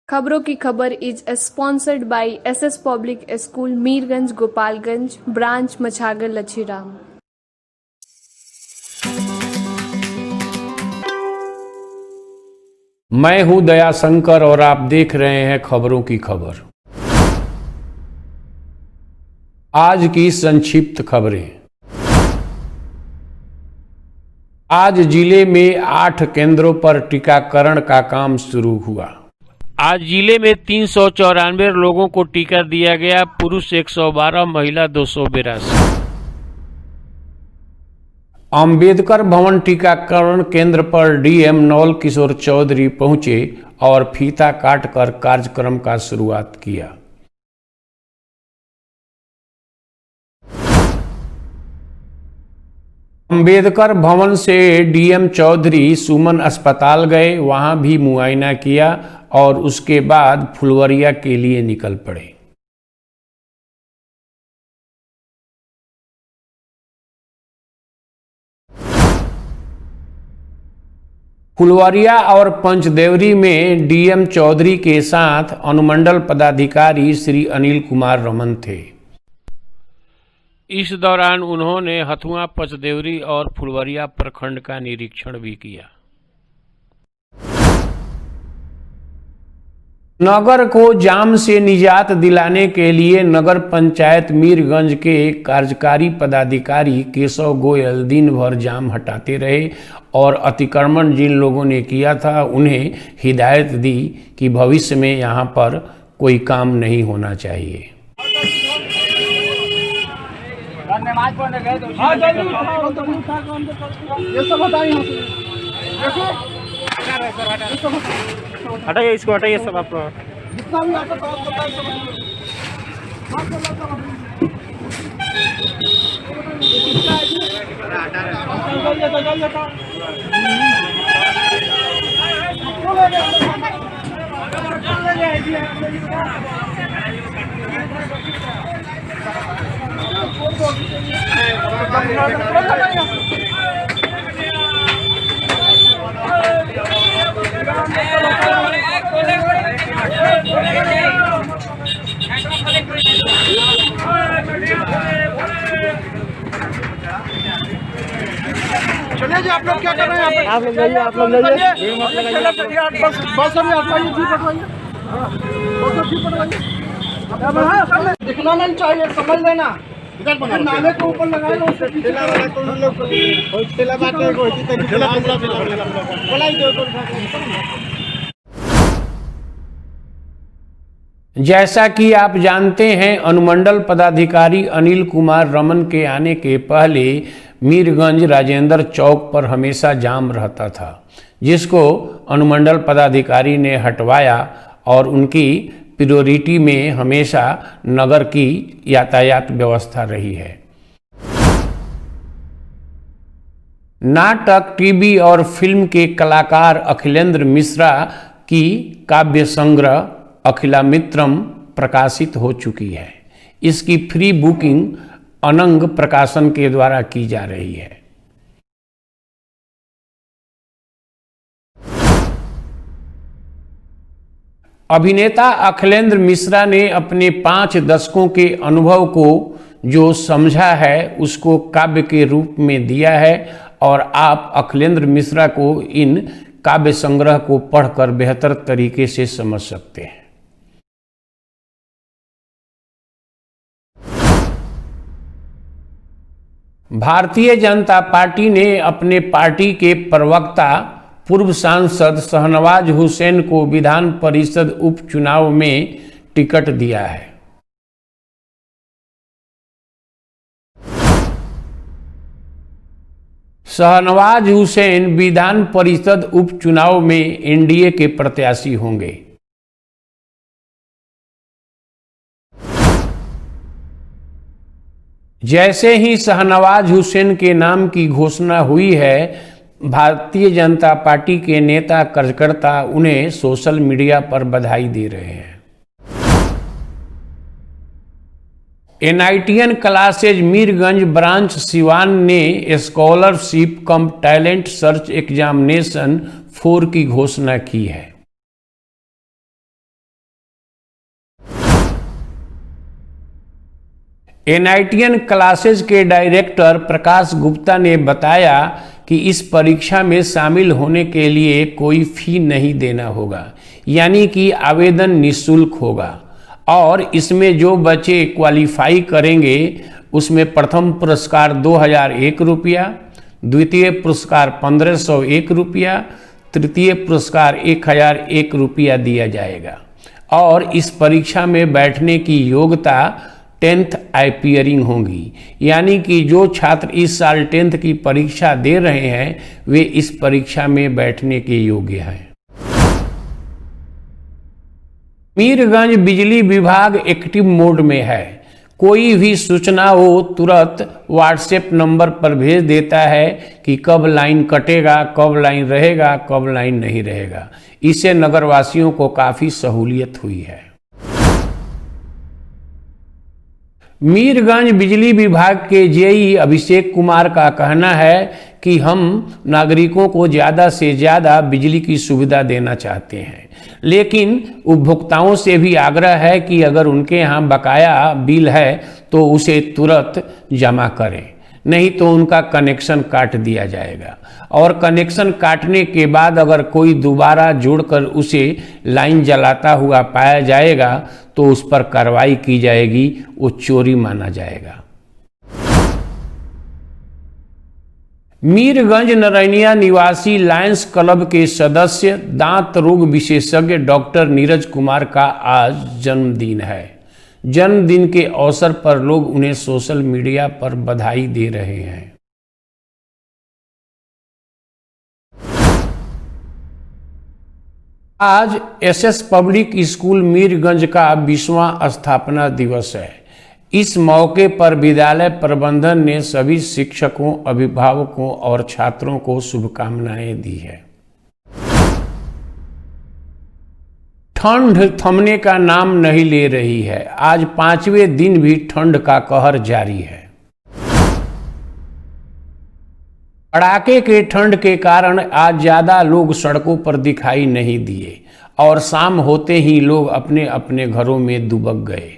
खबरों की खबर is sponsored by SS public school Mirganj Gopalganj branch Machhagar Lachhiram. मैं हूं दयाशंकर और आप देख रहे हैं खबरों की खबर। आज की संक्षिप्त खबरें। आज जिले में 8 केंद्रों पर टीकाकरण का काम शुरू हुआ। आज जिले में 394 लोगों को टीका दिया गया। पुरुष 112, महिला 282। अंबेडकर भवन टीकाकरण केंद्र पर डीएम नवल किशोर चौधरी पहुंचे और फीता काटकर कार्यक्रम का शुरुआत किया। अंबेडकर भवन से डीएम चौधरी सुमन अस्पताल गए, वहां भी मुआयना किया और उसके बाद फुलवरिया के लिए निकल पड़े। फुलवरिया और पंचदेवरी में डीएम चौधरी के साथ अनुमंडल पदाधिकारी श्री अनिल कुमार रमन थे। इस दौरान उन्होंने हथुआ, पंचदेवरी और फुलवरिया प्रखंड का निरीक्षण भी किया। नगर को जाम से निजात दिलाने के लिए नगर पंचायत मीरगंज के कार्यकारी पदाधिकारी केशव गोयल दिन भर जाम हटाते रहे और अतिक्रमण जिन लोगों ने किया था उन्हें हिदायत दी कि भविष्य में यहाँ पर कोई काम नहीं होना चाहिए। हटाइए इसको, हटाइए सब आप जितना भी आता तो बताइए। चलिए जी, आप लोग क्या कर रहे हैं? आप लोग जाइए, आप लोग जाइए, बस अभी हटवाइए, जी हटवाइए, बस जी हटवाइए। दिखना नहीं चाहिए, समझ लेना। नाले के ऊपर लगाए लो, उसके पीछे जैसा कि आप जानते हैं, अनुमंडल पदाधिकारी अनिल कुमार रमन के आने के पहले मीरगंज राजेंद्र चौक पर हमेशा जाम रहता था, जिसको अनुमंडल पदाधिकारी ने हटवाया और उनकी प्रायोरिटी में हमेशा नगर की यातायात व्यवस्था रही है। नाटक, टीवी और फिल्म के कलाकार अखिलेंद्र मिश्रा की काव्य संग्रह अखिलामित्रम प्रकाशित हो चुकी है। इसकी फ्री बुकिंग अनंग प्रकाशन के द्वारा की जा रही है। अभिनेता अखिलेंद्र मिश्रा ने अपने 5 दशकों के अनुभव को जो समझा है उसको काव्य के रूप में दिया है और आप अखिलेंद्र मिश्रा को इन काव्य संग्रह को पढ़कर बेहतर तरीके से समझ सकते हैं। भारतीय जनता पार्टी ने अपने पार्टी के प्रवक्ता पूर्व सांसद शाहनवाज हुसैन को विधान परिषद उपचुनाव में टिकट दिया है। शाहनवाज हुसैन विधान परिषद उपचुनाव में एनडीए के प्रत्याशी होंगे। जैसे ही शाहनवाज हुसैन के नाम की घोषणा हुई है, भारतीय जनता पार्टी के नेता कार्यकर्ता उन्हें सोशल मीडिया पर बधाई दे रहे हैं। एनआईटीएन क्लासेज मीरगंज ब्रांच सिवान ने स्कॉलरशिप कम टैलेंट सर्च एग्जामिनेशन 4 की घोषणा की है। NITN क्लासेज के डायरेक्टर प्रकाश गुप्ता ने बताया कि इस परीक्षा में शामिल होने के लिए कोई फी नहीं देना होगा, यानी कि आवेदन निःशुल्क होगा और इसमें जो बच्चे क्वालिफाई करेंगे उसमें प्रथम पुरस्कार 2001 रुपया, द्वितीय पुरस्कार 1501 रुपया, तृतीय पुरस्कार 1001 रुपया दिया जाएगा। और इस परीक्षा में बैठने की योग्यता 10th अपियरिंग होगी, यानी कि जो छात्र इस साल 10th की परीक्षा दे रहे हैं वे इस परीक्षा में बैठने के योग्य हैं। मीरगंज बिजली विभाग एक्टिव मोड में है। कोई भी सूचना हो तुरंत व्हाट्सएप नंबर पर भेज देता है कि कब लाइन कटेगा, कब लाइन रहेगा, कब लाइन नहीं रहेगा। इससे नगरवासियों को काफ़ी सहूलियत हुई है। मीरगंज बिजली विभाग के जेई अभिषेक कुमार का कहना है कि हम नागरिकों को ज़्यादा से ज़्यादा बिजली की सुविधा देना चाहते हैं, लेकिन उपभोक्ताओं से भी आग्रह है कि अगर उनके यहाँ बकाया बिल है तो उसे तुरंत जमा करें, नहीं तो उनका कनेक्शन काट दिया जाएगा। और कनेक्शन काटने के बाद अगर कोई दोबारा जोड़कर उसे लाइन जलाता हुआ पाया जाएगा तो उस पर कार्रवाई की जाएगी, वो चोरी माना जाएगा। मीरगंज नरैनिया निवासी लायंस क्लब के सदस्य दांत रोग विशेषज्ञ डॉक्टर नीरज कुमार का आज जन्मदिन है। जन्मदिन के अवसर पर लोग उन्हें सोशल मीडिया पर बधाई दे रहे हैं। आज SS पब्लिक स्कूल मीरगंज का 20वां स्थापना दिवस है। इस मौके पर विद्यालय प्रबंधन ने सभी शिक्षकों, अभिभावकों और छात्रों को शुभकामनाएं दी है। ठंड थमने का नाम नहीं ले रही है। आज 5वें दिन भी ठंड का कहर जारी है। कड़ाके के ठंड के कारण आज ज्यादा लोग सड़कों पर दिखाई नहीं दिए और शाम होते ही लोग अपने अपने घरों में दुबक गए।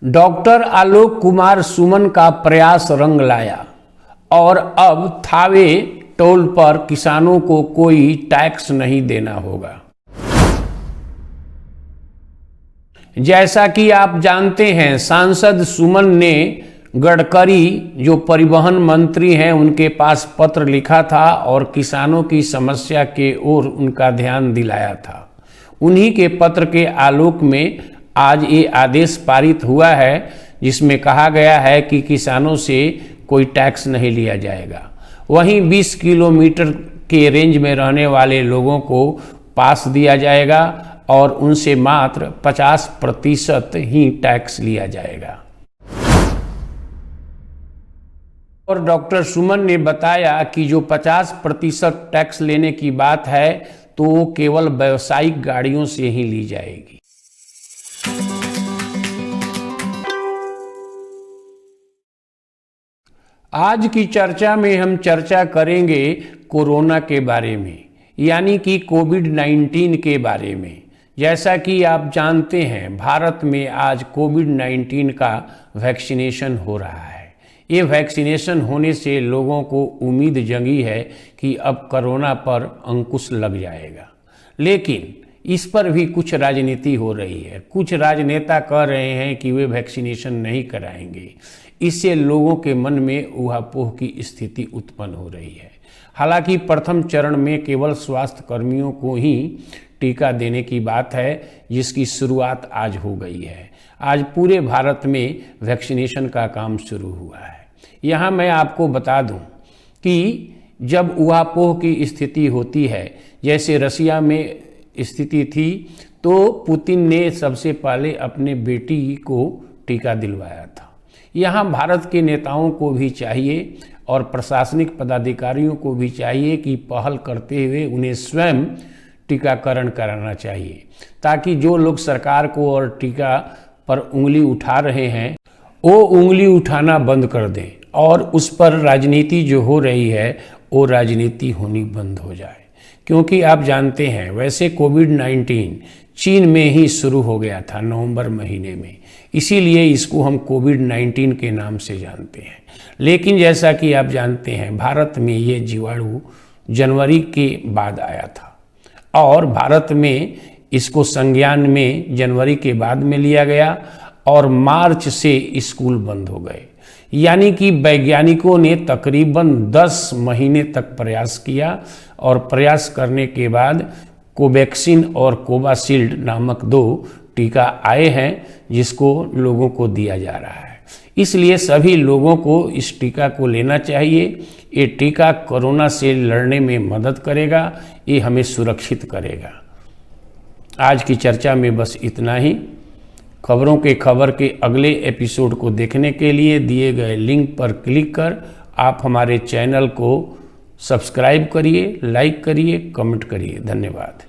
डॉक्टर आलोक कुमार सुमन का प्रयास रंग लाया और अब थावे टोल पर किसानों को कोई टैक्स नहीं देना होगा। जैसा कि आप जानते हैं, सांसद सुमन ने गडकरी जो परिवहन मंत्री हैं उनके पास पत्र लिखा था और किसानों की समस्या के ओर उनका ध्यान दिलाया था। उन्हीं के पत्र के आलोक में आज ये आदेश पारित हुआ है जिसमें कहा गया है कि किसानों से कोई टैक्स नहीं लिया जाएगा। वहीं 20 किलोमीटर के रेंज में रहने वाले लोगों को पास दिया जाएगा और उनसे मात्र 50% ही टैक्स लिया जाएगा। और डॉक्टर सुमन ने बताया कि जो 50% टैक्स लेने की बात है तो वो केवल व्यावसायिक गाड़ियों से ही ली जाएगी। आज की चर्चा में हम चर्चा करेंगे कोरोना के बारे में, यानी कि कोविड-19 के बारे में। जैसा कि आप जानते हैं, भारत में आज कोविड-19 का वैक्सीनेशन हो रहा है। ये वैक्सीनेशन होने से लोगों को उम्मीद जगी है कि अब कोरोना पर अंकुश लग जाएगा, लेकिन इस पर भी कुछ राजनीति हो रही है। कुछ राजनेता कह रहे हैं कि वे वैक्सीनेशन नहीं कराएंगे। इससे लोगों के मन में ऊहापोह की स्थिति उत्पन्न हो रही है। हालांकि प्रथम चरण में केवल स्वास्थ्य कर्मियों को ही टीका देने की बात है, जिसकी शुरुआत आज हो गई है। आज पूरे भारत में वैक्सीनेशन का काम शुरू हुआ है। यहाँ मैं आपको बता दूं कि जब ऊहापोह की स्थिति होती है, जैसे रसिया में स्थिति थी, तो पुतिन ने सबसे पहले अपने बेटी को टीका दिलवाया था। यहाँ भारत के नेताओं को भी चाहिए और प्रशासनिक पदाधिकारियों को भी चाहिए कि पहल करते हुए उन्हें स्वयं टीकाकरण कराना चाहिए, ताकि जो लोग सरकार को और टीका पर उंगली उठा रहे हैं वो उंगली उठाना बंद कर दें और उस पर राजनीति जो हो रही है वो राजनीति होनी बंद हो जाए। क्योंकि आप जानते हैं, वैसे कोविड-19 चीन में ही शुरू हो गया था नवंबर महीने में, इसीलिए इसको हम कोविड-19 के नाम से जानते हैं। लेकिन जैसा कि आप जानते हैं भारत में ये जीवाणु जनवरी के बाद आया था और भारत में इसको संज्ञान में जनवरी के बाद में लिया गया और मार्च से स्कूल बंद हो गए। यानी कि वैज्ञानिकों ने तकरीबन 10 महीने तक प्रयास किया और प्रयास करने के बाद कोवैक्सीन और कोविशील्ड नामक 2 टीका आए हैं जिसको लोगों को दिया जा रहा है। इसलिए सभी लोगों को इस टीका को लेना चाहिए। ये टीका कोरोना से लड़ने में मदद करेगा, ये हमें सुरक्षित करेगा। आज की चर्चा में बस इतना ही। खबर के अगले एपिसोड को देखने के लिए दिए गए लिंक पर क्लिक कर आप हमारे चैनल को सब्सक्राइब करिए, लाइक करिए, कमेंट करिए। धन्यवाद।